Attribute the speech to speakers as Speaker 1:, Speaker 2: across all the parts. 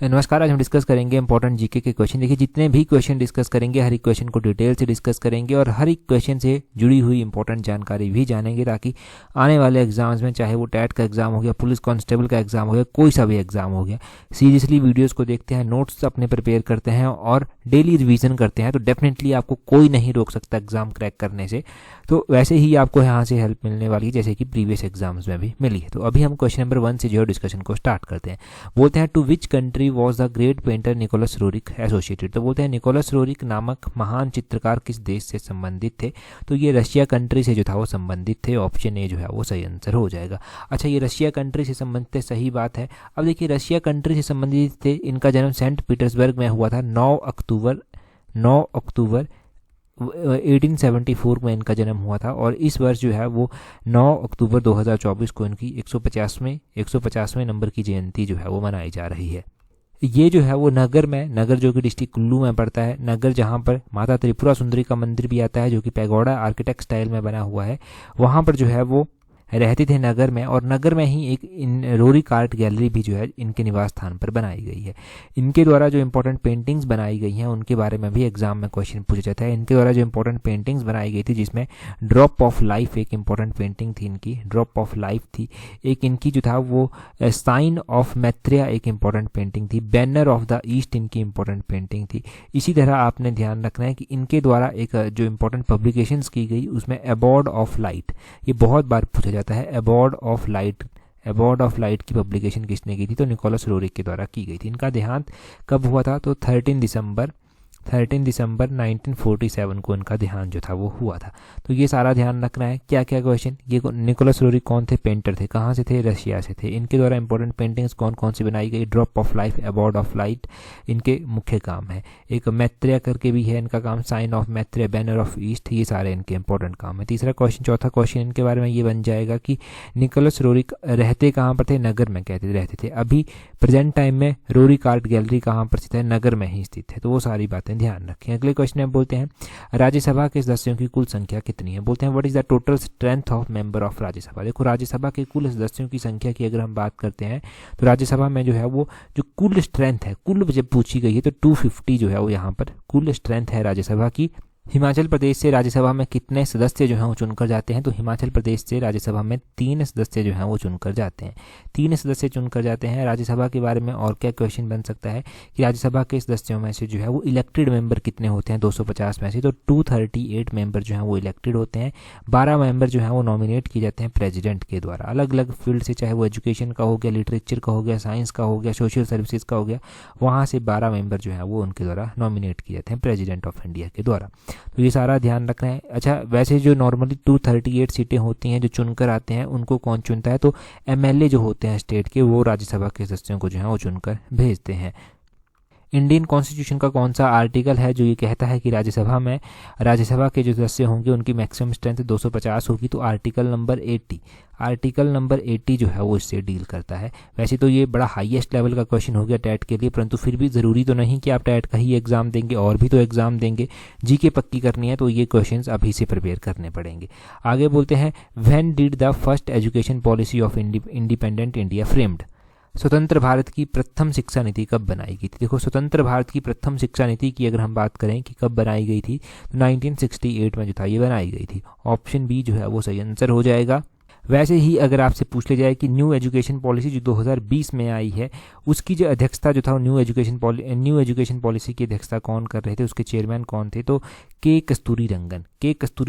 Speaker 1: नमस्कार। आज हम डिस्कस करेंगे इंपॉर्टेंट जीके के क्वेश्चन। देखिए, जितने भी क्वेश्चन डिस्कस करेंगे हर एक क्वेश्चन को डिटेल से डिस्कस करेंगे और हर एक क्वेश्चन से जुड़ी हुई इंपॉर्टेंट जानकारी भी जानेंगे, ताकि आने वाले एग्जाम्स में, चाहे वो टैट का एग्जाम हो गया, पुलिस कांस्टेबल का एग्जाम हो गया, कोई सा भी एग्जाम हो गया, सीरियसली वीडियोज़ को देखते हैं, नोट्स अपने प्रिपेयर करते हैं और डेली रिवीजन करते हैं, तो डेफिनेटली आपको कोई नहीं रोक सकता एग्जाम क्रैक करने से। तो वैसे ही आपको यहाँ से हेल्प मिलने वाली है, जैसे कि प्रीवियस एग्जाम्स में भी मिली है। तो अभी हम क्वेश्चन नंबर 1 से जो डिस्कशन को स्टार्ट करते हैं। बोलते हैं, to which country was the great painter Nicholas Roerich associated. तो बोलते हैं निकोलस रोरिक नामक महान चित्रकार किस देश से संबंधित थे। तो ये रशिया कंट्री से जो था वो संबंधित थे। ऑप्शन ए जो है वो सही आंसर हो जाएगा। अच्छा, ये रशिया कंट्री से संबंधित है, सही बात है। अब देखिए, रशिया कंट्री से संबंधित थे। इनका जन्म सेंट पीटर्सबर्ग में हुआ था 9 अक्टूबर 1874 में इनका जन्म हुआ था और इस वर्ष जो है वो 9 अक्टूबर 2024 को इनकी 150वें नंबर की जयंती जो है वो मनाई जा रही है। ये जो है वो नगर जो कि डिस्ट्रिक्ट कुल्लू में पड़ता है, नगर जहाँ पर माता त्रिपुरा सुंदरी का मंदिर भी आता है, जो कि पैगोडा आर्किटेक्ट स्टाइल में बना हुआ है, वहाँ पर जो है वो रहते थे नगर में। और नगर में ही एक रोरिक आर्ट गैलरी भी जो है इनके निवास स्थान पर बनाई गई है। इनके द्वारा जो इंपॉर्टेंट पेंटिंग्स बनाई गई हैं उनके बारे में भी एग्जाम में क्वेश्चन पूछा जाता है। इनके द्वारा जो इंपॉर्टेंट पेंटिंग्स बनाई गई थी, जिसमें ड्रॉप ऑफ लाइफ एक इंपॉर्टेंट पेंटिंग थी, इनकी ड्रॉप ऑफ लाइफ थी। एक इनकी जो था वो साइन ऑफ मैत्रेय एक इंपॉर्टेंट पेंटिंग थी। बैनर ऑफ द ईस्ट इनकी इंपॉर्टेंट पेंटिंग थी। इसी तरह आपने ध्यान रखना है कि इनके द्वारा एक जो इंपॉर्टेंट पब्लिकेशंस की गई उसमें अबॉर्ड ऑफ लाइट, ये बहुत बार पूछा जाता है। अबॉर्ड ऑफ लाइट की पब्लिकेशन किसने की थी? तो निकोलस रोरिक के द्वारा की गई थी। इनका देहांत कब हुआ था? तो 13 दिसंबर 1947 को इनका देहांत जो था वो हुआ था। तो ये सारा ध्यान रखना है। क्या क्या क्वेश्चन, ये निकोलस रोरिक कौन थे? पेंटर थे। कहाँ से थे? रशिया से थे। इनके द्वारा इंपॉर्टेंट पेंटिंग्स कौन कौन सी बनाई गई? Drop of life, abode of light इनके मुख्य काम है। एक मैत्रेय करके भी है इनका काम, sign of Maitreya, banner of East, ये सारे इनके इंपॉर्टेंट काम है। चौथा क्वेश्चन इनके बारे में ये बन जाएगा कि निकोलस रोरिक रहते कहाँ पर थे? नगर में कहते रहते थे। अभी प्रेजेंट टाइम में रोरिक आर्ट गैलरी कहाँ पर स्थित है? नगर में ही स्थित है। तो वो सारी बातें ध्यान रखें। अगले क्वेश्चन में बोलते हैं, राज्यसभा के सदस्यों की कुल संख्या कितनी है? बोलते हैं, what is the total strength of member of Rajya Sabha. देखो, राज्यसभा के कुल सदस्यों की संख्या की अगर हम बात करते हैं तो राज्यसभा में जो है वो जो कुल स्ट्रेंथ है, कुल जब पूछी गई है तो 250 जो है वो यहाँ पर कुल स्ट्रेंथ है राज्यसभा की। हिमाचल प्रदेश से राज्यसभा में कितने सदस्य जो हैं वो चुनकर जाते हैं? तो हिमाचल प्रदेश से राज्यसभा में 3 सदस्य जो हैं वो चुनकर जाते हैं। 3 सदस्य चुनकर जाते हैं। राज्यसभा के बारे में और क्या क्वेश्चन बन सकता है कि राज्यसभा के सदस्यों में से जो है वो इलेक्टेड मेंबर कितने होते हैं? 250 में से तो 238 मेंबर जो हैं वो इलेक्टेड होते हैं। 12 मेंबर जो हैं वो नॉमिनेट किए जाते हैं प्रेसिडेंट के द्वारा, अलग अलग फील्ड से, चाहे वो एजुकेशन का हो गया, लिटरेचर का हो गया, साइंस का हो गया, सोशल सर्विसेज का हो गया, वहाँ से 12 मेंबर जो है वो उनके द्वारा नॉमिनेट किए जाते हैं प्रेसिडेंट ऑफ इंडिया के द्वारा। तो ये सारा ध्यान रखना है। अच्छा, वैसे जो नॉर्मली 238 सीटें होती हैं जो चुनकर आते हैं, उनको कौन चुनता है? तो एमएलए जो होते हैं स्टेट के, वो राज्यसभा के सदस्यों को जो है वो चुनकर भेजते हैं। इंडियन कॉन्स्टिट्यूशन का कौन सा आर्टिकल है जो ये कहता है कि राज्यसभा के जो सदस्य होंगे उनकी मैक्सिमम स्ट्रेंथ 250 होगी? तो आर्टिकल नंबर 80 जो है वो इससे डील करता है। वैसे तो ये बड़ा हाईएस्ट लेवल का क्वेश्चन हो गया टैट के लिए, परंतु फिर भी ज़रूरी तो नहीं कि आप टैट का ही एग्जाम देंगे, और भी तो एग्जाम देंगे। जीके पक्की करनी है तो ये क्वेश्चंस अभी से प्रिपेयर करने पड़ेंगे। आगे बोलते हैं, when did the first education policy of independent India framed. स्वतंत्र भारत की प्रथम शिक्षा नीति कब बनाई गई थी? देखो, स्वतंत्र भारत की प्रथम शिक्षा नीति की अगर हम बात करें कि कब बनाई गई थी, तो 1968 में जो था ये बनाई गई थी। ऑप्शन बी जो है वो सही आंसर हो जाएगा। वैसे ही अगर आपसे पूछ ले जाए कि न्यू एजुकेशन पॉलिसी जो 2020 में आई है, उसकी जो अध्यक्षता जो था न्यू एजुकेशन पॉलिसी की अध्यक्षता कौन कर रहे थे, उसके चेयरमैन कौन थे? तो के कस्तूरी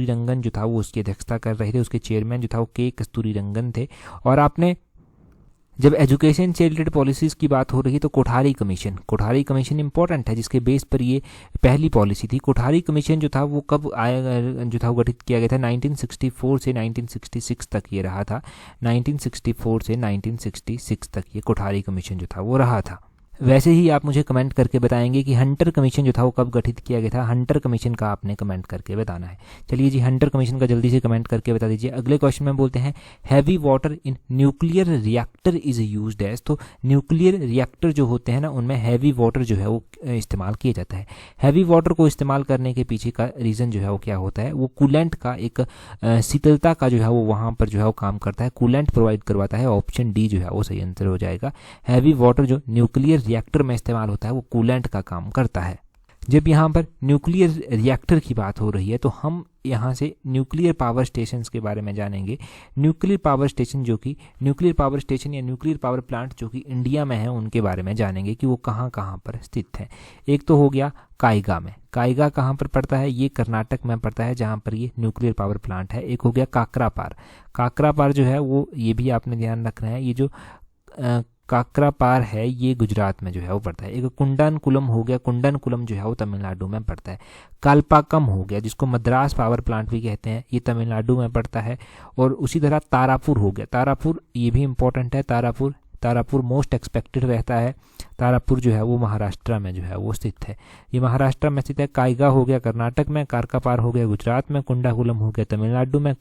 Speaker 1: रंगन जो था वो उसकी अध्यक्षता कर रहे थे। उसके चेयरमैन जो था वो के कस्तूरी रंगन थे। और आपने जब एजुकेशन से रिलेटेड पॉलिसीज़ की बात हो रही है तो कोठारी कमीशन इंपॉर्टेंट है, जिसके बेस पर ये पहली पॉलिसी थी। कोठारी कमीशन जो था वो कब जो था वो गठित किया गया था? 1964 से 1966 तक ये रहा था। 1964 से 1966 तक ये कोठारी कमीशन जो था वो रहा था। वैसे ही आप मुझे कमेंट करके बताएंगे कि हंटर कमीशन जो था वो कब गठित किया गया था। हंटर कमीशन का आपने कमेंट करके बताना है। चलिए जी, हंटर कमीशन का जल्दी से कमेंट करके बता दीजिए। अगले क्वेश्चन में बोलते हैं, heavy water in nuclear reactor is used as. तो न्यूक्लियर रिएक्टर जो होते हैं ना, उनमें हैवी वाटर जो है वो इस्तेमाल किया जाता है। हैवी वाटर को इस्तेमाल करने के पीछे का रीज़न जो है वो क्या होता है, वो कूलेंट का एक शीतलता का जो है वो वहाँ पर जो है वो काम करता है, कूलेंट प्रोवाइड करवाता है। ऑप्शन डी जो है वो सही आंसर हो जाएगा। हैवी वाटर जो न्यूक्लियर रिएक्टर में इस्तेमाल होता है वो कूलेंट का काम करता है। जब यहाँ पर न्यूक्लियर रिएक्टर की बात हो रही है तो हम यहाँ से न्यूक्लियर पावर स्टेशंस के बारे में जानेंगे। न्यूक्लियर पावर स्टेशन या न्यूक्लियर पावर प्लांट जो कि इंडिया में है उनके बारे में जानेंगे कि वो कहाँ कहाँ पर स्थित हैं। एक तो हो गया काइगा में। काइगा कहाँ पर पड़ता है, ये कर्नाटक में पड़ता है जहाँ पर ये न्यूक्लियर पावर प्लांट है। एक हो गया काकरापार। काकरापार जो है वो, ये भी आपने ध्यान रखना है, ये जो काकरापार है ये गुजरात में जो है वो पड़ता है। एक कुंडनकुलम हो गया, कुंडनकुलम जो है वो तमिलनाडु में पड़ता है। कालपाकम हो गया जिसको मद्रास पावर प्लांट भी कहते हैं, ये तमिलनाडु में पड़ता है। और उसी तरह तारापुर हो गया, तारापुर ये भी इम्पोर्टेंट है। तारापुर मोस्ट एक्सपेक्टेड रहता है। तारापुर जो है वो महाराष्ट्र में जो है वो स्थित है, ये महाराष्ट्र में स्थित है। काइगा हो गया कर्नाटक में, कारकापार हो गया गुजरात में, कुंडाकुलम हो गया तमिलनाडु में,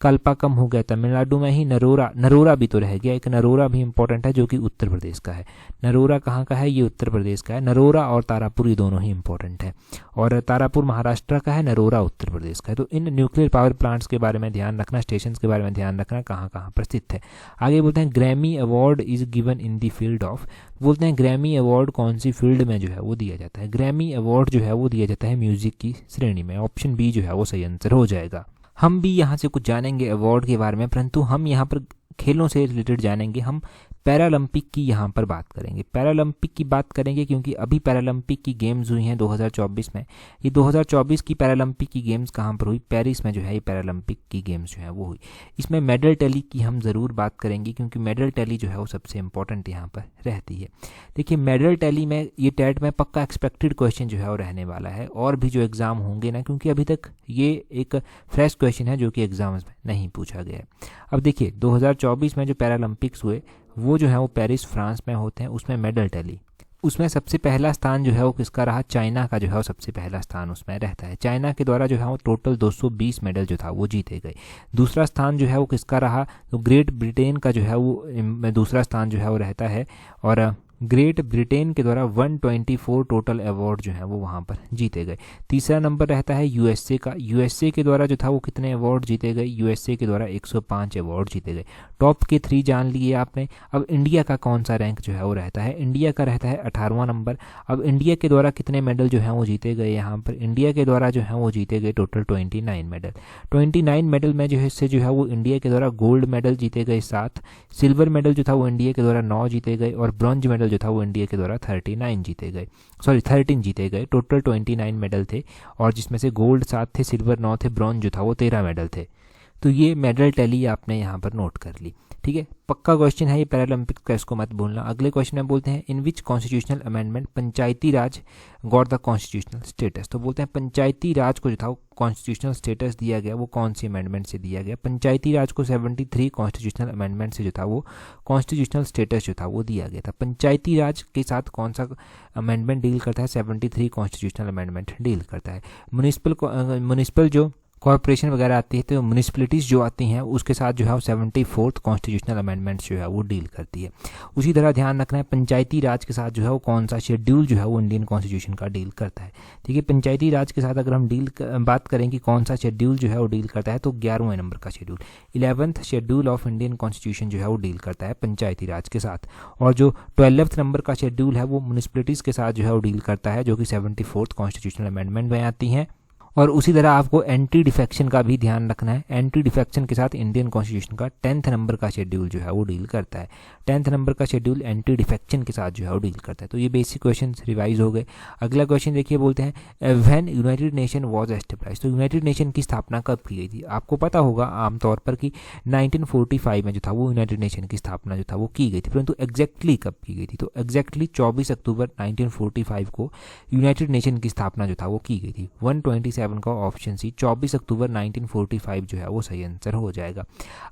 Speaker 1: कालपाकम हो गया तमिलनाडु में ही। नरोरा भी तो रह गया, एक नरोरा भी इंपॉर्टेंट है जो कि उत्तर प्रदेश का है। नरोरा कहाँ का है, ये उत्तर प्रदेश का है। नरोरा और तारापुर ये दोनों ही इंपॉर्टेंट है, और तारापुर महाराष्ट्र का है, नरोरा उत्तर प्रदेश का है। तो इन न्यूक्लियर पावर प्लांट्स के बारे में ध्यान रखना, स्टेशन के बारे में ध्यान रखना कहाँ कहाँ पर स्थित है। आगे बोलते हैं Grammy award is given in the field of. बोलते हैं ग्रैमी अवार्ड कौन सी फील्ड में जो है वो दिया जाता है। ग्रैमी अवार्ड जो है वो दिया जाता है म्यूजिक की श्रेणी में। ऑप्शन बी जो है वो सही आंसर हो जाएगा। हम भी यहाँ से कुछ जानेंगे अवार्ड के बारे में, परंतु हम यहाँ पर खेलों से रिलेटेड जानेंगे। हम पैरालंपिक की यहाँ पर बात करेंगे, पैरालंपिक की बात करेंगे क्योंकि अभी पैरालंपिक की गेम्स हुई हैं 2024 में। ये 2024 की पैरालंपिक की गेम्स कहाँ पर हुई, पेरिस में जो है ये पैरालंपिक की गेम्स जो है वो हुई। इसमें मेडल टैली की हम ज़रूर बात करेंगे क्योंकि मेडल टैली जो है वो सबसे इंपॉर्टेंट यहाँ पर रहती है। देखिए मेडल टैली में ये टेट में पक्का एक्सपेक्टेड क्वेश्चन जो है वो रहने वाला है, और भी जो एग्ज़ाम होंगे ना, क्योंकि अभी तक ये एक फ्रेश क्वेश्चन है जो कि एग्जाम्स में नहीं पूछा गया है। अब देखिए 2024 में जो पैरालंपिक्स हुए वो जो है वो पेरिस फ्रांस में होते हैं। उसमें मेडल टैली, उसमें सबसे पहला स्थान जो है वो किसका रहा, चाइना का जो है वो सबसे पहला स्थान उसमें रहता है। चाइना के द्वारा जो है वो टोटल 220 मेडल जो था वो जीते गए। दूसरा स्थान जो है वो किसका रहा, तो ग्रेट ब्रिटेन का जो है वो दूसरा स्थान जो है वो रहता है, और ग्रेट ब्रिटेन के द्वारा 124 टोटल अवार्ड जो है वो वहाँ पर जीते गए। तीसरा नंबर रहता है यूएसए का। यूएसए के द्वारा जो था वो कितने अवार्ड जीते गए, यूएसए के द्वारा 105 अवार्ड जीते गए। टॉप के 3 जान लिए आपने। अब इंडिया का कौन सा रैंक जो है वो रहता है, इंडिया का रहता है 18वां नंबर। अब इंडिया के द्वारा कितने मेडल जो हैं वो जीते गए, यहाँ पर इंडिया के द्वारा जो है वो जीते गए टोटल 29 मेडल। 29 मेडल में जो हिस्से जो है वो इंडिया के द्वारा गोल्ड मेडल जीते गए 7, सिल्वर मेडल जो था वो इंडिया के द्वारा 9 जीते गए, और ब्रॉन्ज मेडल जो था वो इंडिया के द्वारा 13 जीते गए। टोटल 29 मेडल थे, और जिसमें से गोल्ड 7 थे, सिल्वर 9 थे, ब्रॉन्ज जो था वो 13 मेडल थे। तो ये मेडल टैली आपने यहाँ पर नोट कर ली, ठीक है। पक्का क्वेश्चन है ये पैरालंपिक्स का, इसको मत भूलना। अगले क्वेश्चन में बोलते हैं in which constitutional amendment panchayati raj got the constitutional status. तो बोलते हैं पंचायती राज को जो था वो कॉन्स्टिट्यूशनल स्टेटस दिया गया, वो कौन सी अमेंडमेंट से दिया गया। पंचायती राज को 73 कॉन्स्टिट्यूशनल अमेंडमेंट से जो था वो कॉन्स्टिट्यूशनल स्टेटस जो था वो दिया गया था। पंचायती राज के साथ कौन सा अमेंडमेंट डील करता है, 73 कॉन्स्टिट्यूशनल अमेंडमेंट डील करता है। म्यूनिसिपल जो कॉर्पोरेशन वगैरह आती है, तो म्यूनिसिपलिटीज़ जो आती हैं उसके साथ जो है वो 74th कॉन्स्टिट्यूशनल अमेंडमेंट्स जो है वो डील करती है। उसी तरह ध्यान रखना है पंचायती राज के साथ जो है वो कौन सा शेड्यूल जो है वो इंडियन कॉन्स्टिट्यूशन का डील करता है। ठीक है, पंचायती राज के साथ अगर हम बात करें कि कौन सा शेड्यूल जो है वो डील करता है, तो 11वें नंबर का schedule 11th schedule of Indian constitution जो है वो डील करता है पंचायती राज के साथ। और जो 12th नंबर का शेड्यूल है वो म्यूनिसिपलिटीज़ के साथ जो है वो डील करता है, जो कि 74th कॉन्स्टिट्यूशनल अमेंडमेंट में आती हैं। और उसी तरह आपको एंटी डिफेक्शन का भी ध्यान रखना है। एंटी डिफेक्शन के साथ इंडियन कॉन्स्टिट्यूशन का 10th नंबर का शेड्यूल जो है वो डील करता है। 10th नंबर का शेड्यूल एंटी डिफेक्शन के साथ जो है वो डील करता है। तो ये बेसिक क्वेश्चन रिवाइज हो गए। अगला क्वेश्चन देखिए, बोलते हैं when United nation was established. तो यूनाइटेड नेशन की स्थापना कब की गई थी। आपको पता होगा आमतौर पर कि 1945 में जो था वो यूनाइटेड नेशन की स्थापना जो था वो की गई थी, परंतु एग्जैक्टली कब की गई थी। तो एग्जैक्टली 24 अक्टूबर 1945 को यूनाइटेड नेशन की स्थापना जो था वो की गई थी। 127 47 का ऑप्शन सी 24 अक्टूबर 1945 जो है वो सही आंसर हो जाएगा।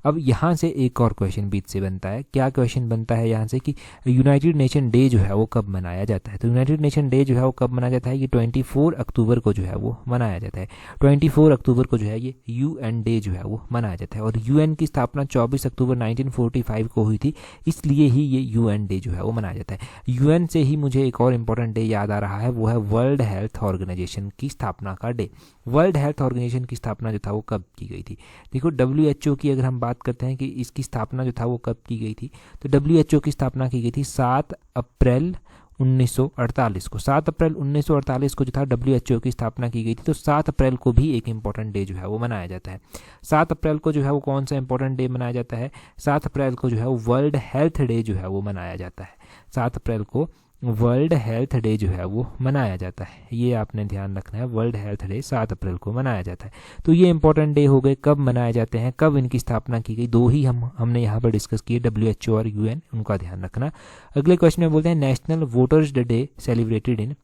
Speaker 1: अब यहाँ से एक और क्वेश्चन बीच से बनता है। क्या क्वेश्चन बनता है यहाँ से कि यूनाइटेड नेशन डे जो है वो कब मनाया जाता है। तो यूनाइटेड नेशन डे जो है वो कब मनाया जाता है, ये 24 अक्टूबर को जो है वो मनाया जाता है। 24 अक्टूबर को जो है ये UN डे जो है वो मनाया जाता है। और UN की स्थापना 24 अक्टूबर 1945 को हुई थी, इसलिए ही ये UN डे जो है वो मनाया जाता है। UN से ही मुझे एक और इम्पोर्टेंट डे याद आ रहा है, वो है वर्ल्ड हेल्थ ऑर्गेनाइजेशन की स्थापना का डे। वर्ल्ड हेल्थ ऑर्गेनाइजेशन की स्थापना जो था वो कब की गई थी। देखो WHO की अगर हम बात करते हैं कि इसकी स्थापना जो था वो कब की गई थी, तो WHO की स्थापना की गई थी 7 अप्रैल 1948 को। 7 अप्रैल 1948 को जो था WHO की स्थापना की गई थी। तो 7 अप्रैल को भी एक इंपॉर्टेंट डे जो है वो मनाया जाता है। 7 अप्रैल को जो है वो कौन सा इंपॉर्टेंट डे मनाया जाता है, 7 अप्रैल को जो है वो वर्ल्ड हेल्थ डे जो है वो मनाया जाता है। 7 अप्रैल को वर्ल्ड हेल्थ डे जो है वो मनाया जाता है, ये आपने ध्यान रखना है। वर्ल्ड हेल्थ डे 7 अप्रैल को मनाया जाता है। तो ये इंपॉर्टेंट डे हो गए। कब मनाए जाते हैं, कब इनकी स्थापना की गई, दो ही हमने यहाँ पर डिस्कस किए, WHO और UN, उनका ध्यान रखना। अगले क्वेश्चन में बोलते हैं national voters day celebrated in.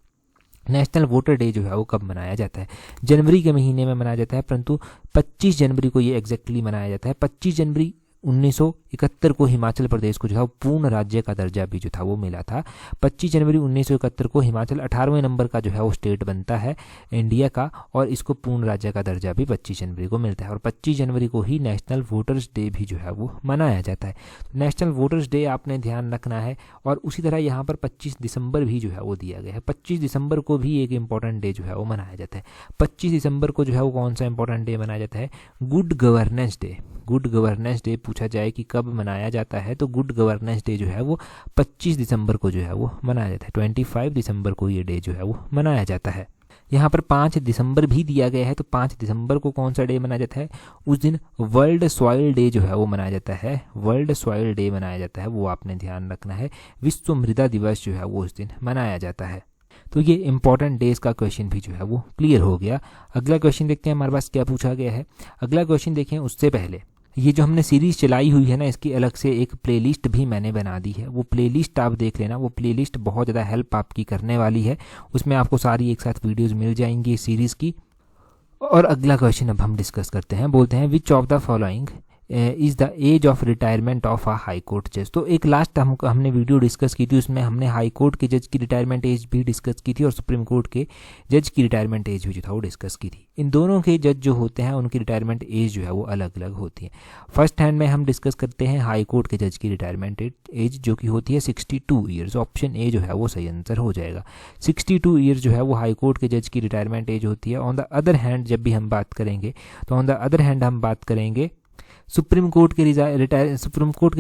Speaker 1: National voter day जो है वो कब मनाया जाता है। जनवरी के महीने में मनाया जाता है, परंतु 25 जनवरी को ये एग्जैक्टली मनाया जाता है। 25 जनवरी 1971 को हिमाचल प्रदेश को जो था पूर्ण राज्य का दर्जा भी जो था वो मिला था। 25 जनवरी 1971 को हिमाचल 18वें नंबर का जो है वो स्टेट बनता है इंडिया का, और इसको पूर्ण राज्य का दर्जा भी 25 जनवरी को मिलता है। और 25 जनवरी को ही नेशनल वोटर्स डे भी जो है वो मनाया जाता है। नेशनल वोटर्स डे आपने ध्यान रखना है। और उसी तरह यहाँ पर 25 दिसंबर भी जो है वो दिया गया है। 25 दिसंबर को भी एक इंपॉर्टेंट डे जो है वो मनाया जाता है। 25 दिसंबर को जो है वो कौन सा इंपॉर्टेंट डे मनाया जाता है, good governance day. Good governance day पूछा जाए कि कब मनाया जाता है, तो गुड गवर्नेंस डे जो है वो 25 दिसंबर को जो है वो मनाया जाता है। 25 दिसंबर को ये डे जो है वो मनाया जाता है। यहाँ पर 5 दिसंबर भी दिया गया है, तो 5 दिसंबर को कौन सा डे मनाया जाता है, उस दिन वर्ल्ड सॉइल डे जो है वो मनाया जाता है। वर्ल्ड सॉइल डे मनाया जाता है, वो आपने ध्यान रखना है। विश्व मृदा दिवस जो है वो उस दिन मनाया जाता है। तो ये इंपॉर्टेंट डेज का क्वेश्चन भी जो है वो क्लियर हो गया। अगला क्वेश्चन देखते हैं हमारे पास क्या पूछा गया है। अगला क्वेश्चन देखें, उससे पहले ये जो हमने सीरीज चलाई हुई है ना, इसकी अलग से एक प्लेलिस्ट भी मैंने बना दी है। वो प्लेलिस्ट आप देख लेना, वो प्लेलिस्ट बहुत ज़्यादा हेल्प आपकी करने वाली है। उसमें आपको सारी एक साथ वीडियोस मिल जाएंगी इस सीरीज़ की। और अगला क्वेश्चन अब हम डिस्कस करते हैं। बोलते हैं which of the following is the age of retirement of a high court जज। तो एक लास्ट हमने वीडियो डिस्कस की थी, उसमें हमने हाई कोर्ट के जज की रिटायरमेंट एज भी डिस्कस की थी और सुप्रीम कोर्ट के जज की रिटायरमेंट एज भी जो था वो डिस्कस की थी। इन दोनों के जज जो होते हैं उनकी रिटायरमेंट एज जो है वो अलग अलग होती है। फर्स्ट हैंड में हम डिस्कस करते हैं हाई कोर्ट के जज की रिटायरमेंट एज, जो कि होती है 62 ईयर्स। ऑप्शन ए जो है वो सही आंसर हो जाएगा। 62 ईयर्स जो है वो हाई कोर्ट के जज की रिटायरमेंट एज होती है। ऑन द अदर हैंड जब भी हम बात करेंगे, तो ऑन द अदर हैंड हम बात करेंगे सुप्रीम कोर्ट के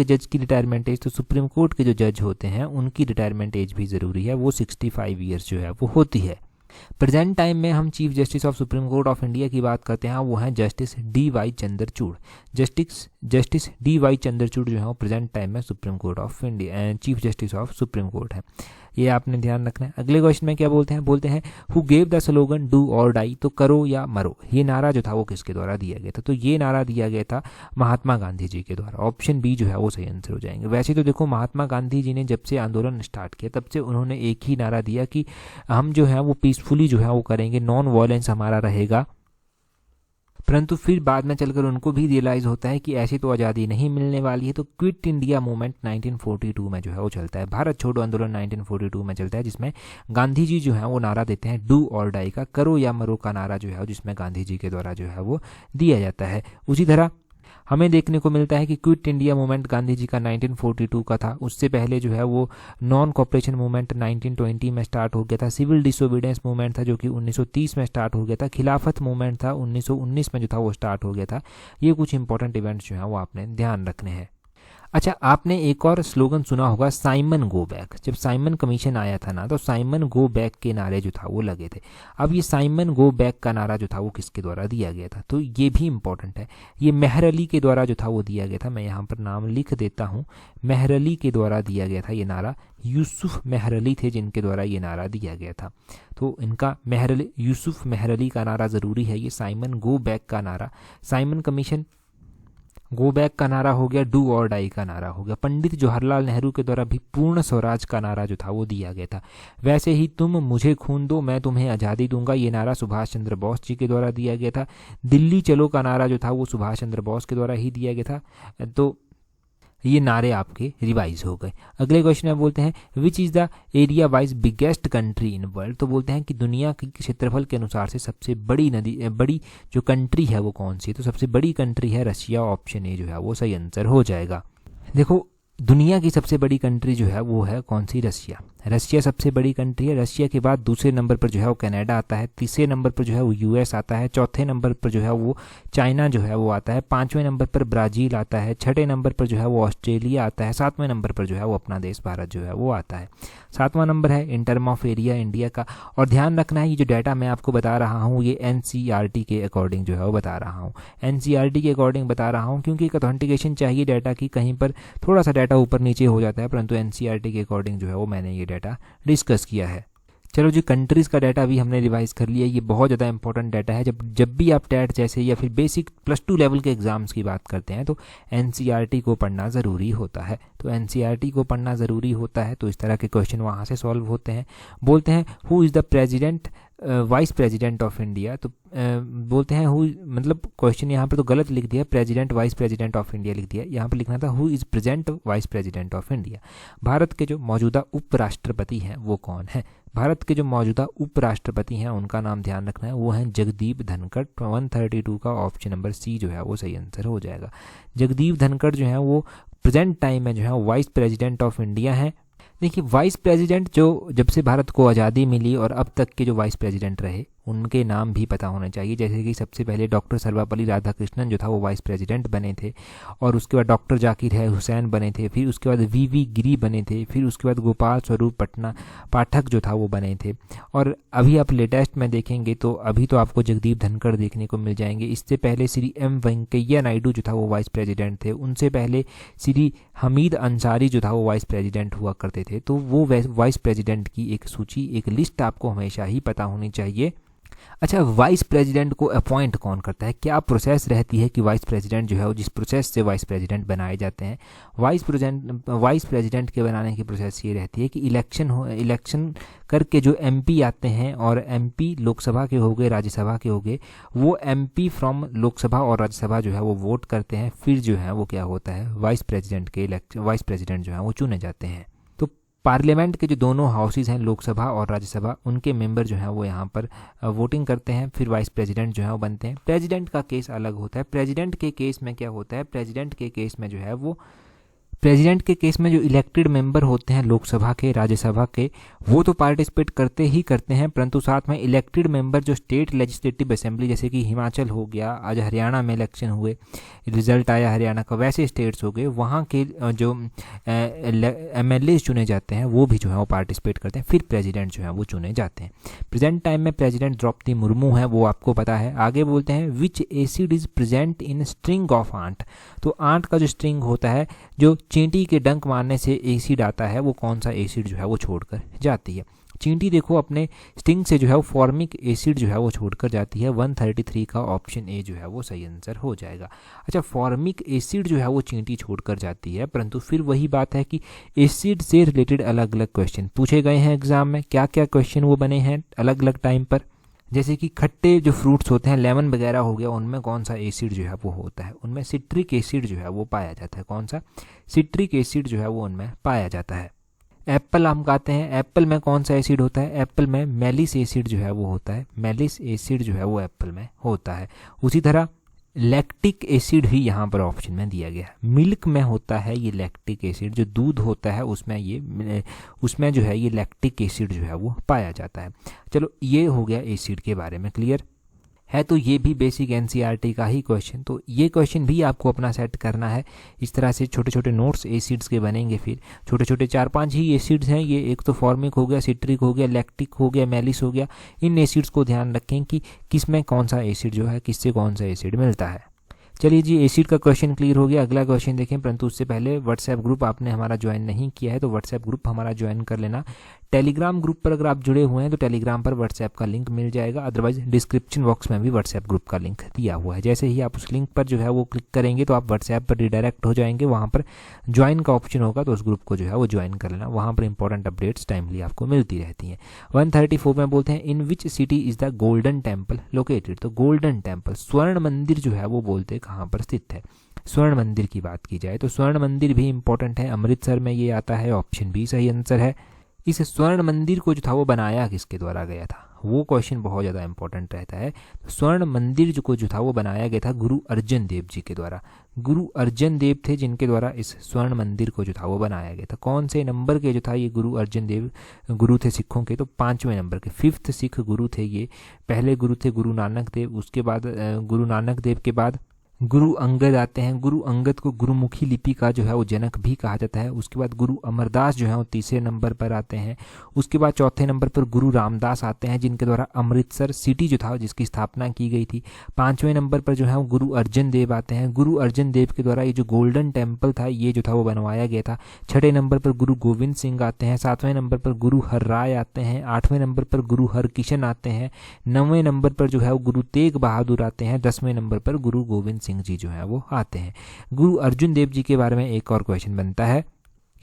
Speaker 1: जज की रिटायरमेंट एज। तो सुप्रीम कोर्ट के जो जज होते हैं उनकी रिटायरमेंट एज भी ज़रूरी है, वो 65 ईयर्स जो है वो होती है। प्रेजेंट टाइम में हम chief justice of supreme court of India की बात करते हैं, वो हैं justice DY Chandrachud. Justice DY Chandrachud जो है वो प्रेजेंट टाइम में supreme court of India chief justice of supreme court है। ये आपने ध्यान रखना है। अगले क्वेश्चन में क्या बोलते हैं who gave the slogan do और डाई। तो करो या मरो, ये नारा जो था वो किसके द्वारा दिया गया था, तो ये नारा दिया गया था महात्मा गांधी जी के द्वारा। ऑप्शन बी जो है वो सही आंसर हो जाएंगे। वैसे तो देखो महात्मा गांधी जी ने जब से आंदोलन स्टार्ट किया तब से उन्होंने एक ही नारा दिया कि हम जो है वो पीसफुली जो है वो करेंगे, नॉन वायलेंस हमारा रहेगा। परंतु फिर बाद में चलकर उनको भी रियलाइज़ होता है कि ऐसी तो आज़ादी नहीं मिलने वाली है। तो क्विट इंडिया मूवमेंट 1942 में जो है वो चलता है, भारत छोड़ो आंदोलन 1942 में चलता है, जिसमें गांधी जी जो है वो नारा देते हैं डू और डाई का, करो या मरो का नारा जो है जिसमें गांधी जी के द्वारा जो है वो दिया जाता है। उसी तरह हमें देखने को मिलता है कि quit India movement Gandhi ji का 1942 का था। उससे पहले जो है वो नॉन कॉपरेशन मूवमेंट 1920 में स्टार्ट हो गया था। सिविल डिसोबीडियंस मूवमेंट था जो कि 1930 में स्टार्ट हो गया था। खिलाफत मूवमेंट था 1919 में जो था वो स्टार्ट हो गया था। ये कुछ इंपॉर्टेंट इवेंट्स जो हैं वो आपने ध्यान रखने हैं। अच्छा, आपने एक और स्लोगन सुना होगा साइमन गो बैक। जब साइमन कमीशन आया था ना, तो साइमन गो बैक के नारे जो था वो लगे थे। अब ये साइमन गो बैक का नारा जो था वो किसके द्वारा दिया गया था, तो ये भी इंपॉर्टेंट है। ये मेहर अली के द्वारा जो था वो दिया गया था। मैं यहाँ पर नाम लिख देता हूँ, मेहर अली के द्वारा दिया गया था ये नारा। यूसुफ मेहर अली थे जिनके द्वारा ये नारा दिया गया था। तो इनका यूसुफ मेहर अली का नारा ज़रूरी है। ये साइमन गो बैक का नारा, साइमन कमीशन गो बैक का नारा हो गया, डू और डाई का नारा हो गया। पंडित जवाहरलाल नेहरू के द्वारा भी पूर्ण स्वराज का नारा जो था वो दिया गया था। वैसे ही तुम मुझे खून दो मैं तुम्हें आज़ादी दूंगा, ये नारा सुभाष चंद्र बोस जी के द्वारा दिया गया था। दिल्ली चलो का नारा जो था वो सुभाष चंद्र बोस के द्वारा ही दिया गया था। तो ये नारे आपके रिवाइज हो गए। अगले क्वेश्चन में बोलते हैं which is the area wise biggest country in world. तो बोलते हैं कि दुनिया के क्षेत्रफल के अनुसार से सबसे बड़ी जो कंट्री है वो कौन सी है। तो सबसे बड़ी कंट्री है रशिया, ऑप्शन ए जो है वो सही आंसर हो जाएगा। देखो दुनिया की सबसे बड़ी कंट्री जो है वो है कौन सी, रशिया। रशिया सबसे बड़ी कंट्री है। रशिया के बाद दूसरे नंबर पर जो है वो कनाडा आता है, तीसरे नंबर पर जो है वो यूएस आता है, चौथे नंबर पर जो है वो चाइना जो है वो आता है, पांचवें नंबर पर ब्राज़ील आता है, छठे नंबर पर जो है वो ऑस्ट्रेलिया आता है, सातवें नंबर पर जो है वो अपना देश भारत जो है वो आता है। सातवां नंबर है in term of area India का। और ध्यान रखना है ये जो डाटा मैं आपको बता रहा हूँ ये एनसीईआरटी के अकॉर्डिंग जो है वो बता रहा हूँ, एनसीईआरटी के अकॉर्डिंग बता रहा हूँ, क्योंकि एक ऑथेंटिकेशन चाहिए डाटा की, कहीं पर थोड़ा सा डाटा ऊपर नीचे हो जाता है, परंतु एनसीईआरटी के अकॉर्डिंग जो है वो मैंने ये डाटा डिस्कस किया है। चलो जी कंट्रीज़ का डाटा भी हमने रिवाइज कर लिया। ये बहुत ज़्यादा इंपॉर्टेंट डाटा है। जब भी आप टैट जैसे या फिर बेसिक +2 लेवल के एग्जाम्स की बात करते हैं तो एनसीईआरटी को पढ़ना ज़रूरी होता है। तो एनसीईआरटी को पढ़ना ज़रूरी होता है तो इस तरह के क्वेश्चन वहाँ से सॉल्व होते हैं। बोलते हैं who is the president vice president of India. तो बोलते हैं हु, मतलब क्वेश्चन यहाँ पर तो गलत लिख दिया, president vice president of India लिख दिया। यहाँ पर लिखना था who is present vice president of India. Bharat के जो मौजूदा उपराष्ट्रपति हैं वो कौन है। भारत के जो मौजूदा उपराष्ट्रपति हैं उनका नाम ध्यान रखना है, वो हैं जगदीप धनखड़। 132 का ऑप्शन नंबर सी जो है वो सही आंसर हो जाएगा। जगदीप धनखड़ जो है वो प्रेजेंट टाइम में जो है वाइस प्रेसिडेंट ऑफ इंडिया हैं। देखिए वाइस प्रेसिडेंट जो जब से भारत को आज़ादी मिली और अब तक के जो वाइस प्रेसिडेंट रहे उनके नाम भी पता होने चाहिए। जैसे कि सबसे पहले डॉक्टर सर्वपल्ली राधाकृष्णन जो था वो वाइस प्रेसिडेंट बने थे, और उसके बाद डॉक्टर जाकिर है हुसैन बने थे, फिर उसके बाद वीवी गिरी बने थे, फिर उसके बाद गोपाल स्वरूप पटना पाठक जो था वो बने थे। और अभी आप लेटेस्ट में देखेंगे तो अभी तो आपको जगदीप धनखड़ देखने को मिल जाएंगे। इससे पहले श्री एम वेंकैया नायडू जो था वो वाइस प्रेसिडेंट थे, उनसे पहले श्री हमीद अंसारी जो था वो वाइस प्रेसिडेंट हुआ करते थे। तो वो वाइस प्रेसिडेंट की एक सूची, एक लिस्ट आपको हमेशा ही पता होनी चाहिए। अच्छा, वाइस प्रेसिडेंट को अपॉइंट कौन करता है, क्या प्रोसेस रहती है कि वाइस प्रेसिडेंट जो है वो जिस प्रोसेस से वाइस प्रेसिडेंट बनाए जाते हैं। वाइस प्रेसिडेंट के बनाने की प्रोसेस ये रहती है कि इलेक्शन करके जो एमपी आते हैं, और एमपी लोकसभा के हो गए, राज्यसभा के हो गए, वो एमपी फ्रॉम लोकसभा और राज्यसभा जो है वो वोट करते हैं। फिर जो है वो क्या होता है, वाइस प्रेसिडेंट जो है वो चुने जाते हैं। पार्लियामेंट के जो दोनों हाउसेज हैं, लोकसभा और राज्यसभा, उनके मेंबर जो हैं वो यहाँ पर वोटिंग करते हैं, फिर वाइस प्रेसिडेंट जो है वो बनते हैं। प्रेसिडेंट का केस अलग होता है। प्रेसिडेंट के केस में क्या होता है, प्रेसिडेंट के केस में जो है वो प्रेसिडेंट के केस में जो इलेक्टेड मेंबर होते हैं लोकसभा के, राज्यसभा के, वो तो पार्टिसिपेट करते ही करते हैं, परंतु साथ में इलेक्टेड मेंबर जो स्टेट लेजिस्लेटिव असेंबली, जैसे कि हिमाचल हो गया, आज हरियाणा में इलेक्शन हुए, रिजल्ट आया हरियाणा का, वैसे स्टेट्स हो गए, वहाँ के जो एमएलए चुने जाते हैं वो भी जो है वो पार्टिसिपेट करते हैं। फिर प्रेसिडेंट जो है वो चुने जाते हैं। प्रेजेंट टाइम में प्रेसिडेंट द्रौपदी मुर्मू है, वो आपको पता है। आगे बोलते हैं which acid is present in string of ant. तो आंट का जो स्ट्रिंग होता है, जो चींटी के डंक मारने से एसिड आता है, वो कौन सा एसिड जो है वो छोड़कर जाती है। चींटी देखो अपने स्टिंग से जो है वो फॉर्मिक एसिड जो है वो छोड़कर जाती है। 133 का ऑप्शन ए जो है वो सही आंसर हो जाएगा। अच्छा, फॉर्मिक एसिड जो है वो चींटी छोड़कर जाती है, परंतु फिर वही बात है कि एसिड से रिलेटेड अलग अलग क्वेश्चन पूछे गए हैं एग्जाम में। क्या क्या क्वेश्चन वो बने हैं अलग अलग टाइम पर, जैसे कि खट्टे जो फ्रूट्स होते हैं, लेमन वगैरह हो गया, उनमें कौन सा एसिड जो है वो होता है, उनमें सिट्रिक एसिड जो है वो पाया जाता है। कौन सा, सिट्रिक एसिड जो है वो उनमें पाया जाता है। एप्पल हम खाते हैं, एप्पल में कौन सा एसिड होता है, एप्पल में मेलिस एसिड जो है वो होता है। मेलिस एसिड जो है वो एप्पल में होता है। उसी तरह लैक्टिक एसिड ही यहाँ पर ऑप्शन में दिया गया है। मिल्क में होता है ये लैक्टिक एसिड, जो दूध होता है उसमें जो है ये लैक्टिक एसिड जो है वो पाया जाता है। चलो, ये हो गया एसिड के बारे में क्लियर है। तो ये भी बेसिक एनसीईआरटी का ही क्वेश्चन, तो ये क्वेश्चन भी आपको अपना सेट करना है। इस तरह से छोटे छोटे नोट्स एसिड्स के बनेंगे। फिर छोटे छोटे 4-5 ही एसिड्स हैं ये, एक तो फॉर्मिक हो गया, सिट्रिक हो गया, लैक्टिक हो गया, मेलिस हो गया। इन एसिड्स को ध्यान रखें कि किस में कौन सा एसिड जो है, किससे कौन सा एसिड मिलता है। चलिए जी, एसिड का क्वेश्चन क्लियर हो गया। अगला क्वेश्चन देखें, परंतु उससे पहले व्हाट्सएप ग्रुप आपने हमारा ज्वाइन नहीं किया है तो व्हाट्सएप ग्रुप हमारा ज्वाइन कर लेना। टेलीग्राम ग्रुप पर अगर आप जुड़े हुए हैं तो टेलीग्राम पर व्हाट्सएप का लिंक मिल जाएगा, अदरवाइज डिस्क्रिप्शन बॉक्स में भी व्हाट्सएप ग्रुप का लिंक दिया हुआ है। जैसे ही आप उस लिंक पर जो है वो क्लिक करेंगे तो आप व्हाट्सएप पर रिडायरेक्ट हो जाएंगे, वहाँ पर ज्वाइन का ऑप्शन होगा तो उस ग्रुप को जो है वो ज्वाइन कर लेना, वहाँ पर इंपॉर्टेंट अपडेट्स टाइमली आपको मिलती रहती हैं। 134 में बोलते हैं in which city is the golden temple located. तो गोल्डन टेम्पल स्वर्ण मंदिर जो है वो बोलते हैं कहाँ पर स्थित है। स्वर्ण मंदिर की बात की जाए तो स्वर्ण मंदिर भी इंपॉर्टेंट है, अमृतसर में ये आता है, ऑप्शन बी सही आंसर है। इस स्वर्ण मंदिर को जो था वो बनाया किसके द्वारा गया था, वो क्वेश्चन बहुत ज़्यादा इंपॉर्टेंट रहता है। स्वर्ण मंदिर जो था वो बनाया गया था गुरु अर्जन देव जी के द्वारा। गुरु अर्जन देव थे जिनके द्वारा इस स्वर्ण मंदिर को जो था वो बनाया गया था। कौन से नंबर के जो था ये गुरु अर्जन देव गुरु थे सिखों के, तो 5वें नंबर के, 5th सिख गुरु थे ये। पहले गुरु थे गुरु नानक देव, उसके बाद गुरु नानक देव के बाद गुरु अंगद आते हैं। गुरु अंगद को गुरुमुखी लिपि का जो है वो जनक भी कहा जाता है। उसके बाद गुरु अमरदास जो है वो 3रे नंबर पर आते हैं। उसके बाद 4थे नंबर पर गुरु रामदास आते हैं जिनके द्वारा अमृतसर सिटी जो था जिसकी स्थापना की गई थी। 5वें नंबर पर जो है वो गुरु अर्जन देव आते हैं। गुरु अर्जन देव के द्वारा ये जो गोल्डन टेम्पल था ये जो था वो बनवाया गया था। 6ठे नंबर पर गुरु गोविंद सिंह आते हैं। 7वें नंबर पर गुरु हर राय आते हैं। 8वें नंबर पर गुरु हरकिशन आते हैं। 9वें नंबर पर जो है वो गुरु तेग बहादुर आते हैं। 10वें नंबर पर गुरु गोविंद सिंह जी जो है वो आते हैं। गुरु अर्जुन देव जी के बारे में एक और क्वेश्चन बनता है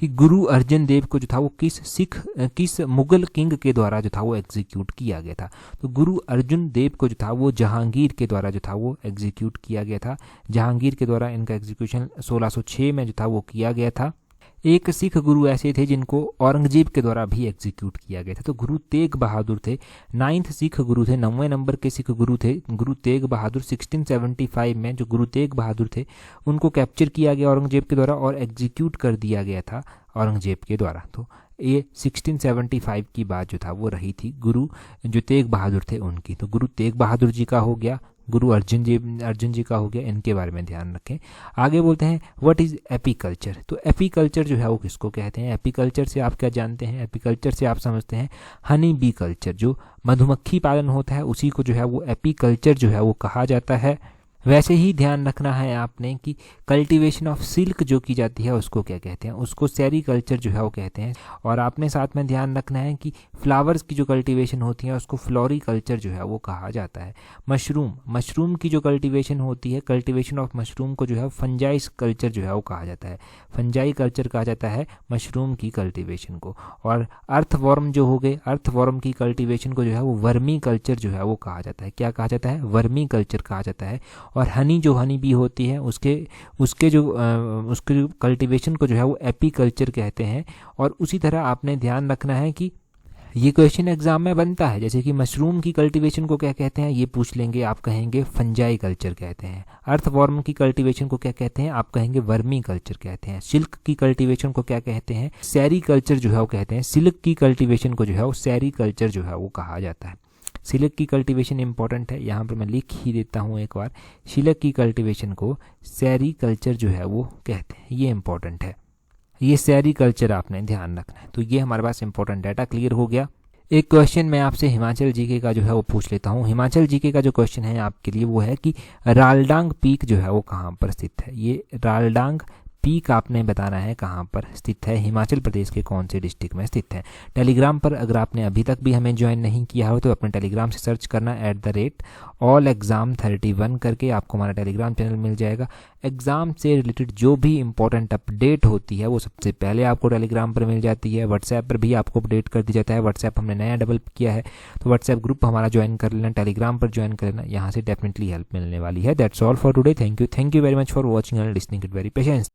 Speaker 1: कि गुरु अर्जन देव को जो था वो किस मुगल किंग के द्वारा जो था वो एग्जीक्यूट किया गया था। तो गुरु अर्जुन देव को जो था वो जहांगीर के द्वारा जो था वो एग्जीक्यूट किया गया था। जहांगीर के द्वारा इनका एग्जीक्यूशन 1606 में जो था वो किया गया था। एक सिख गुरु ऐसे थे जिनको औरंगजेब के द्वारा भी एग्जीक्यूट किया गया था, तो गुरु तेग बहादुर थे। 9th सिख गुरु थे, 9वें नंबर के सिख गुरु थे गुरु तेग बहादुर। 1675 में जो गुरु तेग बहादुर थे उनको कैप्चर किया गया औरंगजेब के द्वारा और एग्जीक्यूट कर दिया गया था औरंगजेब के द्वारा। तो ये 1675 की बात जो था वो रही थी गुरु जो तेग बहादुर थे उनकी। तो गुरु तेग बहादुर जी का हो गया, गुरु अर्जुन जी का हो गया, इनके बारे में ध्यान रखें। आगे बोलते हैं व्हाट इज़ एपीकल्चर। तो एपीकल्चर जो है वो किसको कहते हैं। एपीकल्चर से आप क्या जानते हैं, एपीकल्चर से आप समझते हैं हनी बी कल्चर, जो मधुमक्खी पालन होता है उसी को जो है वो एपीकल्चर जो है वो कहा जाता है। वैसे ही ध्यान रखना है आपने कि कल्टीवेशन ऑफ सिल्क जो की जाती है उसको क्या कहते हैं, उसको सेरीकल्चर जो है वो कहते हैं। और आपने साथ में ध्यान रखना है कि फ्लावर्स की जो कल्टीवेशन होती है उसको फ्लोरिकल्चर जो है वो कहा जाता है। मशरूम की जो कल्टीवेशन होती है, कल्टीवेशन ऑफ मशरूम को जो है फंजाई कल्चर जो है वो कहा जाता है। फंजाई कल्चर कहा जाता है मशरूम की कल्टीवेशन को। और अर्थवॉर्म जो हो गए, अर्थवॉर्म की कल्टीवेशन को जो है वो वर्मी कल्चर जो है वो कहा जाता है। क्या कहा जाता है, वर्मी कल्चर कहा जाता है। और हनी बी होती है उसके जो कल्टीवेशन को जो है वो एपीकल्चर कहते हैं। और उसी तरह आपने ध्यान रखना है कि ये क्वेश्चन एग्जाम में बनता है, जैसे कि मशरूम की कल्टीवेशन को क्या कहते हैं ये पूछ लेंगे, आप कहेंगे फंजाई कल्चर कहते हैं। अर्थवॉर्म की कल्टीवेशन को क्या कहते हैं, आप कहेंगे वर्मी कल्चर कहते हैं। सिल्क की कल्टीवेशन को क्या कहते हैं, सैरी कल्चर जो है वो कहते हैं। सिल्क की कल्टीवेशन को जो है वो सैरी कल्चर जो है वो कहा जाता है। सिल्क की कल्टीवेशन इंपॉर्टेंट है, यहाँ पर मैं लिख ही देता हूँ एक बार। सिल्क की कल्टीवेशन को सैरी कल्चर जो है वो कहते हैं, ये इंपॉर्टेंट है। ये सैरी कल्चर आपने ध्यान रखना है। तो ये हमारे पास इंपॉर्टेंट डाटा क्लियर हो गया। एक क्वेश्चन मैं आपसे हिमाचल जीके का जो है वो पूछ लेता हूँ। हिमाचल जीके का जो क्वेश्चन है आपके लिए वो है कि रालडांग पीक जो है वो कहाँ पर स्थित है। ये रालडांग पीक आपने बताना है कहाँ पर स्थित है, हिमाचल प्रदेश के कौन से डिस्ट्रिक्ट में स्थित है। टेलीग्राम पर अगर आपने अभी तक भी हमें ज्वाइन नहीं किया हो तो अपने टेलीग्राम से सर्च करना @allexam31 करके आपको हमारा टेलीग्राम चैनल मिल जाएगा। एग्ज़ाम से रिलेटेड जो भी इंपॉर्टेंट अपडेट होती है वो सबसे पहले आपको टेलीग्राम पर मिल जाती है। व्हाट्सएप पर भी आपको अपडेट कर दी जाता है। व्हाट्सएप हमने नया डेवलप किया है, तो व्हाट्सएप ग्रुप हमारा ज्वाइन कर लेना, टेलीग्राम पर ज्वाइन कर लेना, यहाँ से डेफिनेटली हेल्प मिलने वाली है। That's all for today. Thank you very much for watching and listening it very patience.